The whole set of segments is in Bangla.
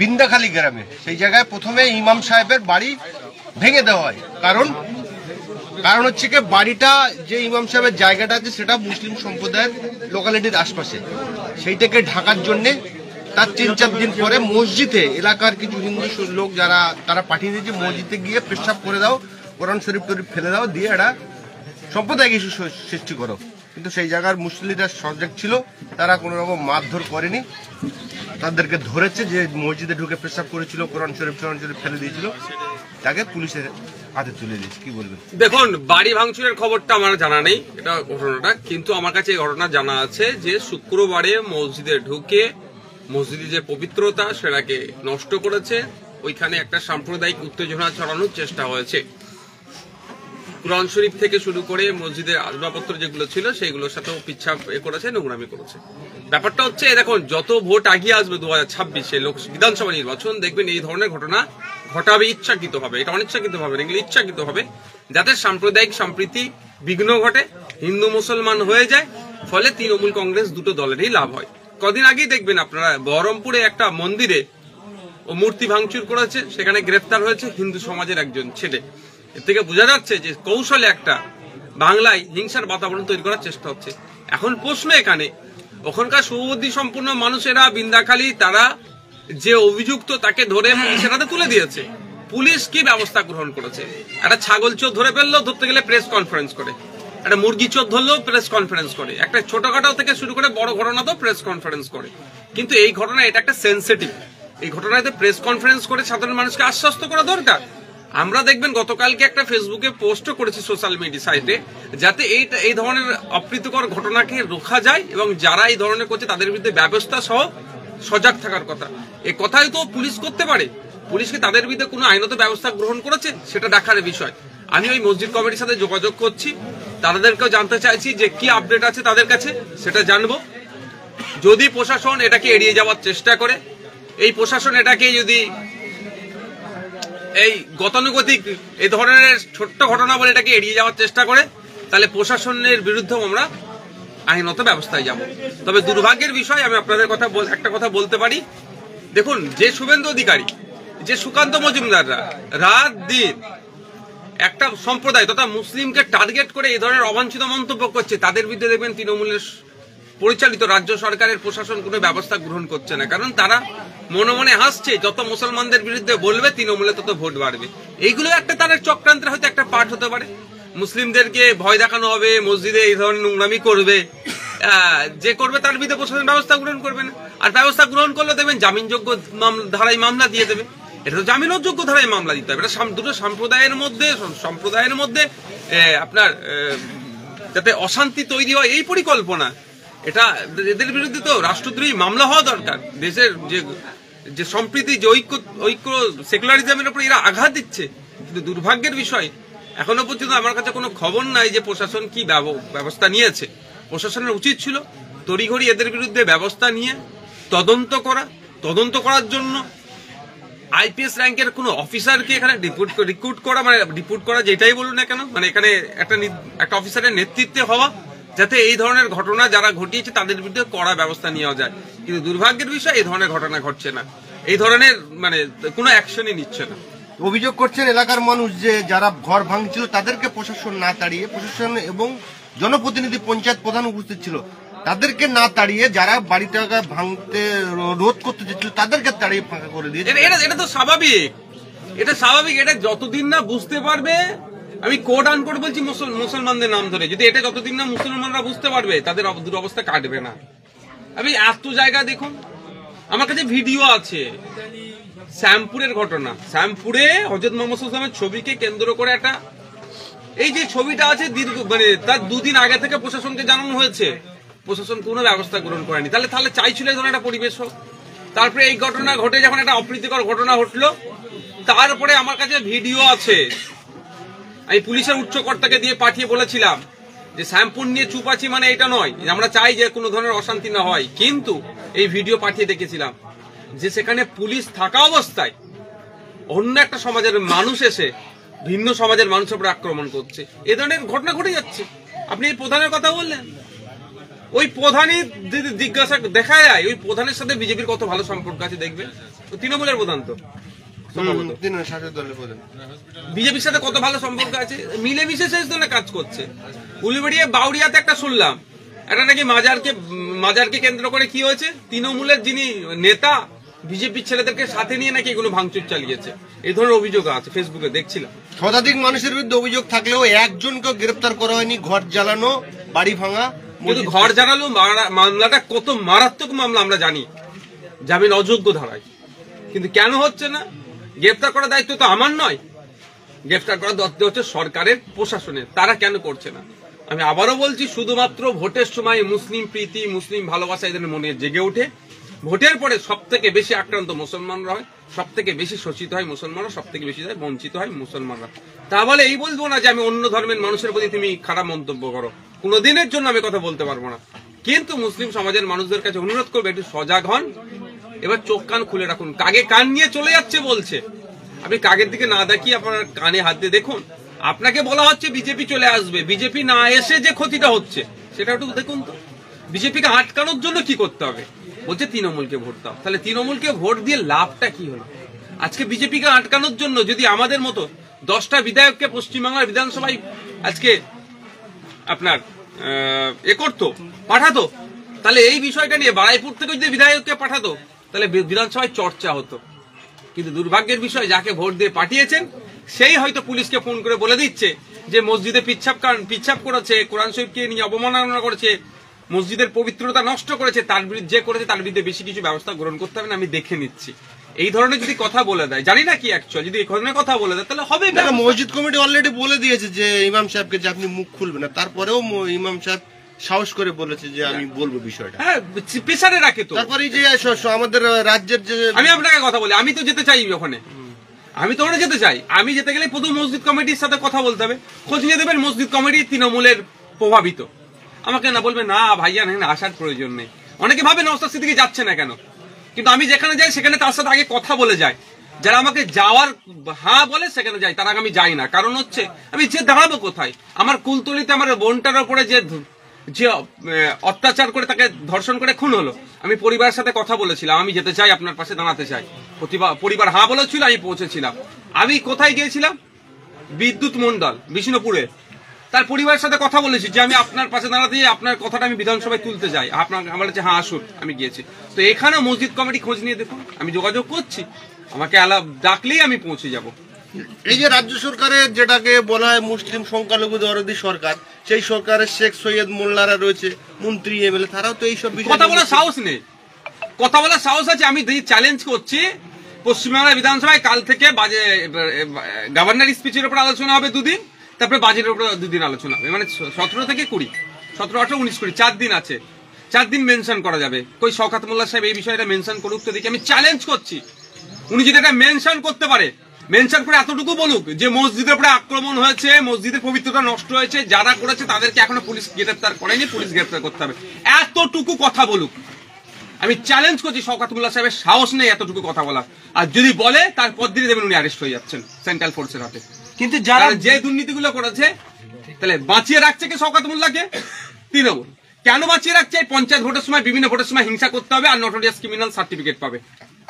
বিন্দাখালী গ্রামে। সেই জায়গায় প্রথমে ইমাম সাহেবের বাড়ি ভেঙে দেওয়া হয়। কারণ হচ্ছে কি, বাড়িটা যে ইমাম সাহেবের জায়গাটা আছে সেটা মুসলিম সম্প্রদায়ের লোকালিটির আশপাশে, সেইটাকে ঢাকার জন্যে তার 3-4 দিন পরে মসজিদে এলাকার কিছু হিন্দু লোক যারা তারা পাঠিয়ে দিয়েছে, মসজিদে গিয়ে পেশাব করে দাও, কোরআন শরীফ টরিফ ফেলে দাও, দিয়ে একটা সম্প্রদায় কিছু সৃষ্টি করো। কিন্তু সেই জায়গার মুসলিমরা সজাগ ছিল, তারা কোনো রকম মারধর করেনি, তাদেরকে ধরেছে যে মসজিদে ঢুকে পেশাব করেছিল, কোরআন শরীফ ফেলে দিয়েছিল, তাকে পুলিশের হাতে তুলে দিয়েছে। কি বলবেন? দেখুন, বাড়ি ভাঙচুরের খবরটা আমার জানা নেই এটা ঘটনাটা, কিন্তু আমার কাছে এই ঘটনা জানা আছে যে শুক্রবারে মসজিদে ঢুকে মসজিদের যে পবিত্রতা সেটাকে নষ্ট করেছে, ওইখানে একটা সাম্প্রদায়িক উত্তেজনা ছড়ানোর চেষ্টা হয়েছে। কোরআন শরীফ থেকে শুরু করে মসজিদের আসবাবপত্র যেগুলো ছিল সেগুলোর সাথেও পিচ্ছাপ করেছে, নোংরামি করেছে। ব্যাপারটা হচ্ছে, দেখুন, যত ভোট আগিয়ে আসবে 2026-এ বিধানসভা নির্বাচন, দেখবেন এই ধরনের ঘটনা ঘটাবে ইচ্ছাকৃত হবে, এটা অনিচ্ছাকৃত হবে, এগুলো ইচ্ছাকৃত হবে, যাতে সাম্প্রদায়িক সম্প্রীতি বিঘ্ন ঘটে, হিন্দু মুসলমান হয়ে যায়, ফলে তৃণমূল কংগ্রেস দুটো দলেরই লাভ হয়। কদিন আগেই দেখবেন আপনারা বহরমপুরে একটা মন্দিরে ও মূর্তি ভাঙচুর করেছে, সেখানে গ্রেফতার হয়েছে হিন্দু সমাজের একজন ছেলে। এর থেকে বোঝা যাচ্ছে যে কৌশলে একটা বাংলায় হিংসার বাতাবরণ তৈরি করার চেষ্টা হচ্ছে। এখন প্রশ্ন এখানে, ওখানকার সুবুদ্ধি সম্পন্ন মানুষেরা বিন্দাখালী তারা যে অভিযুক্ত তাকে ধরে পুলিশের হাতে তুলে দিয়েছে, পুলিশ কি ব্যবস্থা গ্রহণ করেছে? একটা ছাগল চোর ধরে ফেললো, ধরতে গেলে প্রেস কনফারেন্স করে, একটা মুরগি চোর ধরলেও প্রেস কনফারেন্স করে, একটা ছোটখাটো থেকে শুরু করে বড় ঘটনা তো প্রেস কনফারেন্স করে। কিন্তু এই ঘটনা এটা একটা সেন্সিটিভ, এই ঘটনাতে প্রেস কনফারেন্স করে সাধারণ মানুষকে আশ্বস্ত করা দরকার। আমরা দেখবেন গতকালকে একটা ফেসবুকে পোস্টও করেছি সোশ্যাল মিডিয়া সাইটে, যাতে এই ধরনের অপ্রীতিকর ঘটনাকে রোখা যায় এবং যারা এই ধরনের করছে তাদের বিরুদ্ধে ব্যবস্থা সহ সজাগ থাকার কথা। এই কথাই তো পুলিশ করতে পারে, পুলিশকে তাদের বিরুদ্ধে কোনো আইনত ব্যবস্থা গ্রহণ করেছে সেটা দেখার বিষয়। আমি ওই মসজিদ কমিটির সাথে যোগাযোগ করছি, তাদেরকেও জানতে চাইছি যে কি আপডেট আছে তাদের কাছে, সেটা জানবো। যদি প্রশাসন এটাকে এড়িয়ে যাওয়ার চেষ্টা করে, এই প্রশাসন এটাকে যদি এই গতানুগতিক এই ধরনের ছোট্ট ঘটনা বলে এটাকে এড়িয়ে যাওয়ার চেষ্টা করে, তাহলে প্রশাসনের বিরুদ্ধেও আমরা আইনত ব্যবস্থায় যাব। তবে দুর্ভাগ্যের বিষয়, আমি আপনাদের একটা কথা বলতে পারি, দেখুন, যে শুভেন্দু অধিকারী, যে সুকান্ত মজুমদাররা রাত দিন একটা সম্প্রদায় তথা মুসলিমকে টার্গেট করে এই ধরনের অবাঞ্ছিত মন্তব্য করছে, তাদের বিরুদ্ধে দেখবেন তৃণমূলের পরিচালিত রাজ্য সরকারের প্রশাসন কোনো ব্যবস্থা গ্রহণ করছে না, কারণ তারা মনে মনে হাসছে, যত মুসলমানদের বিরুদ্ধে বলবে তৃণমূলে তত ভোট বাড়বে। এইগুলো একটা তাদের চক্রান্তের হয়তো একটা পার্ট হতে পারে। মুসলিমদেরকে ভয় দেখানো হবে, মসজিদে এই ধরনের নোংরামি করবে, যে করবে তার বিরুদ্ধে প্রশাসন ব্যবস্থা গ্রহণ করবে না। আর ব্যবস্থা গ্রহণ করলে দেবেন জামিনযোগ্য ধারায় মামলা দিয়ে দেবে, এটা তো জামিনযোগ্য ধারায় মামলা দিতে হবে। এটা দুটো সম্প্রদায়ের মধ্যে আপনার যাতে অশান্তি তৈরি হয় এই পরিকল্পনা, এটা এদের বিরুদ্ধে তো রাষ্ট্রদ্রোহী মামলা হওয়া দরকার। দেশের যে সম্প্রীতি, যে ঐক্য সেকুলারিজমের উপর এরা আঘাত দিচ্ছে। কিন্তু দুর্ভাগ্যের বিষয়, এখনো পর্যন্ত আমার কাছে কোনো খবর নাই যে প্রশাসন কি ব্যবস্থা নিয়েছে। প্রশাসনের উচিত ছিল তড়িঘড়ি এদের বিরুদ্ধে ব্যবস্থা নিয়ে তদন্ত করার জন্য আইপিএস র্যাঙ্কের কোনো অফিসারকে এখানে রিক্রুট করা, যেটাই বলুন না কেন, মানে এখানে একটা অফিসারের নেতৃত্বে হওয়া, যাতে এই ধরনের ঘটনা যারা ঘটিয়েছে তাদের বিরুদ্ধে কড়া ব্যবস্থা নেওয়া যায়। কিন্তু দুর্ভাগ্যের বিষয়, এই ধরনের ঘটনা ঘটছে না, এই ধরনের মানে কোনো অ্যাকশনই নিচ্ছে না। অভিযোগ করছেন এলাকার মানুষ যে যারা ঘর ভাঙছিল তাদেরকে প্রশাসন না তাড়িয়ে, প্রশাসন এবং জনপ্রতিনিধি পঞ্চায়েত প্রধান উপস্থিত ছিল, তাদেরকে না তাড়িয়ে যারা বাড়িটা ভাঙতে রোধ করতে চেয়েছিল তাদেরকে তাড়িয়ে ফাঁকা করে দিয়েছে। এটা তো স্বাভাবিক, এটা যতদিন না বুঝতে পারবে, আমি কোড আনকোড বলছি মুসলমানদের নাম ধরে, যদি এটা যতদিন না মুসলমানরা বুঝতে পারবে তাদের দুরবস্থা কাটবে না। আমি এত জায়গা দেখুন, আমার কাছে ভিডিও আছে, শ্যামপুরের ঘটনা, শ্যামপুরে হযরত মুহাম্মদ সাল্লাল্লাহু আলাইহি ওয়াসাল্লামের ছবিকে কেন্দ্র করে একটা, এই যে ছবিটা আছে মানে তার 2 দিন আগে থেকে প্রশাসনকে জানানো হয়েছে, প্রশাসন কোনো ব্যবস্থা গ্রহণ করেনি। তাহলে চাইছিল এই ধরনের একটা পরিবেশ হোক। তারপরে এই ঘটনা ঘটে যখন একটা অপ্রীতিকর ঘটনা ঘটলো, তারপরে আমার কাছে ভিডিও আছে, আমি পুলিশের উচ্চকর্তাকে দিয়ে পাঠিয়ে বলেছিলাম যে শ্যামপুর নিয়ে চুপ আছি মানে এটা নয়, আমরা চাই যে কোনো ধরনের অশান্তি না হয়, কিন্তু এই ভিডিও পাঠিয়ে দেখেছিলাম যে সেখানে পুলিশ থাকা অবস্থায় অন্য একটা সমাজের মানুষ এসে ভিন্ন সমাজের মানুষের উপর আক্রমণ করছে। এ ধরনের ঘটনা ঘটে যাচ্ছে। আপনি এই প্রধানের কথা বললেন, ওই প্রধানই যদি জিজ্ঞাসা দেখা যায়, ওই প্রধানের সাথে বিজেপির কত ভালো সম্পর্ক আছে দেখবেন। তৃণমূলের প্রধান তো সম্ভবত। শাসক দলের প্রধান। বিজেপির সাথে কত ভালো সম্পর্ক আছে, মিলেমিশে শেষ ধরনের কাজ করছে। উলুবেড়িয়া বাউরিয়াতে একটা শুনলাম, একটা নাকি মাজারকে কেন্দ্র করে কি হয়েছে, তৃণমূলের যিনি নেতা বিজেপির ছেলেদেরকে সাথে নিয়ে নাকি এগুলো ভাঙচুর চালিয়েছে, এই ধরনের অভিযোগ আছে ফেসবুকে দেখছিলাম। শতাধিক মানুষের বিরুদ্ধে অভিযোগ থাকলেও একজনকে গ্রেপ্তার করা হয়নি। ঘর জ্বালানো, বাড়ি ভাঙা, কিন্তু ঘর জানালো মামলাটা কত মারাত্মক মামলা আমরা জানি, জামিন অযোগ্য ধারায়, কিন্তু কেন হচ্ছে না? গ্রেফতার করার দায়িত্ব তো আমার নয়, গ্রেফতার করার দায়িত্ব হচ্ছে সরকারের, প্রশাসনের, তারা কেন করছে না? আমি আবারও বলছি, শুধুমাত্র ভোটের সময় মুসলিম প্রীতি, মুসলিম ভালোবাসা এদের মনে জেগে ওঠে। ভোটের পরে সব থেকে বেশি আক্রান্ত মুসলমানরা হয়, সব থেকে বেশি শোষিত হয় মুসলমানরা, সব থেকে বেশি বঞ্চিত হয় মুসলমানরা। তা বলে এই বলবো না যে আমি অন্য ধর্মের মানুষের প্রতি তুমি খারাপ মন্তব্য করো, কোনোদিনের জন্য আমি কথা বলতে পারবো না, কিন্তু মুসলিম সমাজের মানুষদের কাছে অনুরোধ করবে একটু সজাগ হন, এবার চোখ কান খুলে রাখুন। কাগে কান নিয়ে চলে যাচ্ছে বলছে, আপনি কাগের দিকে না দেখিয়ে আপনার কানে হাত দিয়ে দেখুন। আপনাকে বলা হচ্ছে বিজেপি চলে আসবে, বিজেপি না এসে যে ক্ষতিটা হচ্ছে সেটা একটু দেখুন তো। বিজেপিকে আটকানোর জন্য কি করতে হবে? বলছে তৃণমূলকে ভোট দাও। তাহলে তৃণমূলকে ভোট দিয়ে লাভটা কি হলো? আজকে বিজেপিকে আটকানোর জন্য যদি আমাদের মতো 10টা বিধায়ককে পশ্চিমবাংলার বিধানসভায় আজকে আপনার করতো, পাঠাতো, তাহলে এই বিষয়টা নিয়ে বারাইপুর থেকে যদি বিধায়ককে পাঠাতো তাহলে বিধানসভায় চর্চা হতো। কিন্তু দুর্ভাগ্যের বিষয়, যাকে ভোট দিয়ে পাঠিয়েছেন সেই হয়তো পুলিশকে ফোন করে বলে দিচ্ছে যে মসজিদে পিচ্ছাপ করেছে, কোরআন শরীফকে নিয়ে অবমাননা করেছে, মসজিদের পবিত্রতা নষ্ট করেছে, তার বিরুদ্ধে যে করেছে তার বিরুদ্ধে বেশি কিছু ব্যবস্থা গ্রহণ করতে হবে না, আমি দেখে নিচ্ছি। এই ধরনের যদি কথা বলে দেয়, জানি না কি অ্যাকচুয়ালি, যদি এই ধরনের কথা বলে দেয় তাহলে হবে। মসজিদ কমিটি অলরেডি বলে দিয়েছে যে ইমাম সাহেবকে যে আপনি মুখ খুলবেন না, তারপরেও ইমাম সাহেব সাহস করে বলেছে যে আমি বলবো বিষয়টা। হ্যাঁ, পেছারে রাখে তো। তারপরে যে আমাদের রাজ্যের যে, আমি আপনাকে কথা বলি, আমি তো যেতে চাই ওখানে, আমি তো ওখানে যেতে চাই। আমি যেতে গেলে প্রথম মসজিদ কমিটির সাথে কথা বলতে হবে, খোঁজ নিয়ে দেবেন মসজিদ কমিটি তৃণমূলের প্রভাবিত। আমাকে না বলবে না ভাইয়া না আসার প্রয়োজন নেই। অনেকে ভাবে নওশাদ সিদ্দিকী যাচ্ছে না কেন, কিন্তু আমি যেখানে যাই সেখানে তার সাথে আগে কথা বলে যায়। যারা আমাকে যাওয়ার হ্যাঁ বলে সেখানে যাই, তার আগে আমি যাই না। কারণ হচ্ছে আমি যে দাঁড়াবো কোথায়? আমার কুলতলিতে আমার বোনটার উপরে যে অত্যাচার করে তাকে ধর্ষণ করে খুন হলো, আমি পরিবারের সাথে কথা বলেছিলাম, আমি যেতে চাই, আপনার পাশে দাঁড়াতে চাই। পরিবার হ্যাঁ বলেছিল, আমি পৌঁছেছিলাম। আমি কোথায় গিয়েছিলাম? বিদ্যুৎ মন্ডল বিষ্ণুপুরে, তার পরিবারের সাথে কথা বলেছি যে আমি আপনার পাশে দাঁড়াতে যাই, আপনার কথাটা আমি বিধানসভায় তুলতে যাই। আপনার আমার বলেছে হ্যাঁ আসুন, আমি গিয়েছি। তো এখানে মসজিদ কমিটি খোঁজ নিয়ে দেখুন, আমি যোগাযোগ করছি, আমাকে ডাকলেই আমি পৌঁছে যাব। এই যে রাজ্য সরকারের যেটাকে বলা হয় মুসলিম সংখ্যালঘু দরদি সরকার, সেই সরকারের শেখ সৈয়দ মোল্লারা রয়েছে, মন্ত্রী এমএলএ, তারাও তো এইসব বিষয়ে কথা বলার সাহস নেই। কথা বলার সাহস আছে, আমি চ্যালেঞ্জ করছি পশ্চিমবাংলা বিধানসভায় কাল থেকে গভর্নর স্পিচের উপর আলোচনা হবে 2 দিন, তারপরে বাজেটের উপর 2 দিন আলোচনা হবে, মানে 17 থেকে 20, 17, 18, 19, 20 4 দিন আছে। 4 দিন মেনশন করা যাবে। কই শওকত মোল্লা সাহেব এই বিষয়টা মেনশন করুক তো দেখি। আমি চ্যালেঞ্জ করছি, উনি যদি এটা মেনশন করতে পারে, মেনশন করে এতটুকু বলুক যে মসজিদের উপরে আক্রমণ হয়েছে, মসজিদের পবিত্রতা নষ্ট হয়েছে, যারা করেছে তাদেরকে এখনো পুলিশ গ্রেফতার করেনি, পুলিশ গ্রেফতার করতে হবে, এতটুকু কথা বলুক। আমি চ্যালেঞ্জ করছি, শওকত মোল্লা সাহেবের সাহস নেই এতটুকু কথা বলার। আর যদি বলে তারপর দিনই দেবেন উনি অ্যারেস্ট হয়ে যাচ্ছেন সেন্ট্রাল ফোর্সের হাতে। কিন্তু যারা যে দুর্নীতিগুলো করেছে, তাহলে বাঁচিয়ে রাখছে কে শওকত মোল্লাকে? তৃণমূল। কেন বাঁচিয়ে রাখছে? পঞ্চায়েত ভোটের সময়, বিভিন্ন ভোটের সময় হিংসা করতে হবে আর নটোরিয়াস ক্রিমিনাল সার্টিফিকেট পাবে।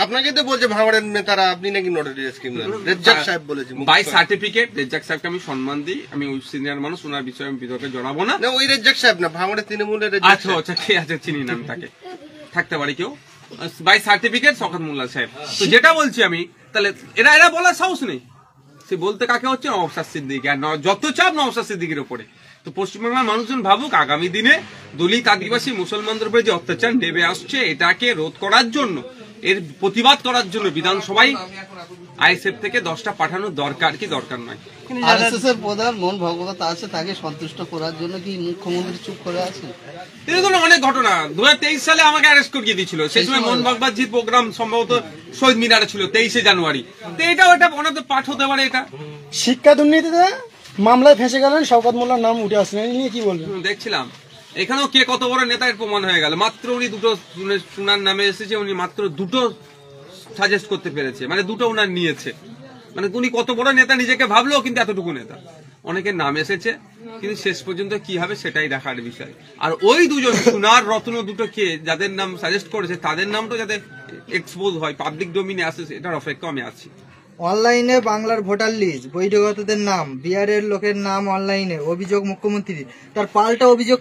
আপনাকে তো বলছে ভাঙড়ের নেতারা আপনি নাকি নটোরিয়াস ক্রিমিনাল, রেজ্জাক সাহেব বলেছে। বাই সার্টিফিকেট রেজ্জাক সাহেবকে আমি সম্মান দিই, আমি ওই সিনিয়র মানুষ, ওনার বিষয়ে আমি বিতর্কে জড়াবো না। ওই রেজ্জাক সাহেব না, ভাঙড়ের তৃণমূলের। আচ্ছা আচ্ছা, ঠিক আছে, চিনি নাম, তাকে থাকতে পারে কেউ। বাই সার্টিফিকেট শওকত মোল্লা সাহেব। তো যেটা বলছি আমি, তাহলে এরা বলার সাহস নেই। সে বলতে কাকে হচ্ছে? নওশাদ সিদ্দিকী। আর যত চাপ নওশাদ সিদ্দিকীর উপরে। তো পশ্চিমবাংলার মানুষজন ভাবুক, আগামী দিনে দলিত আদিবাসী মুসলমানদের উপরে যে অত্যাচার নেমে আসছে, এটাকে রোধ করার জন্য, এর প্রতিবাদ করার জন্য বিধানসভায় আইএসএফ থেকে 10টা পাঠানোর দরকার কি দরকার নয়। আরএসএস এর প্রধান মন ভগবত আছে, তাকে সন্তুষ্ট করার জন্য কি মুখ্যমন্ত্রী চুপ করে আছেন? এরকম অনেক ঘটনা। 2023 সালে আমাকে অ্যারেস্ট করিয়ে দিয়েছিল, সেই সময় মোহন ভাগবতজির প্রোগ্রাম সম্ভবত শহীদ মিনারে ছিল 23শে জানুয়ারি। তো এটাও একটা অনেক পাঠ হতে পারে। এটা শিক্ষা দুর্নীতিতে মামলায় ফেঁসে গেলেন, শওকত মোল্লার নাম উঠে আসছে, এই নিয়ে কি বলবেন? দেখছিলাম এখানেও কে কত বড় নেতা এর প্রমাণ হয়ে গেল। মাত্র উনি 2টো শুনার নামে এসেছে, উনি মাত্র 2টো সাজেস্ট করতে পেরেছে, মানে 2টো উনার নিয়েছে। মানে উনি কত বড় নেতা নিজেকে ভাবলো, কিন্তু এতটুকু নেতা। অনেকের নাম এসেছে, কিন্তু শেষ পর্যন্ত কি হবে সেটাই দেখার বিষয়। আর ওই দুজন সোনার রত্ন দুটো কে যাদের নাম সাজেস্ট করেছে তাদের নামটা যাতে এক্সপোজ হয়, পাবলিক ডোমিনে আসে, এটার অপেক্ষা আমি আছি। অনলাইনে বাংলার ভোটার লিস্ট, বহিরাগতদের নাম, বিহারের লোকের নাম অনলাইনে, অভিযোগ মুখ্যমন্ত্রী, তার পাল্টা অভিযোগ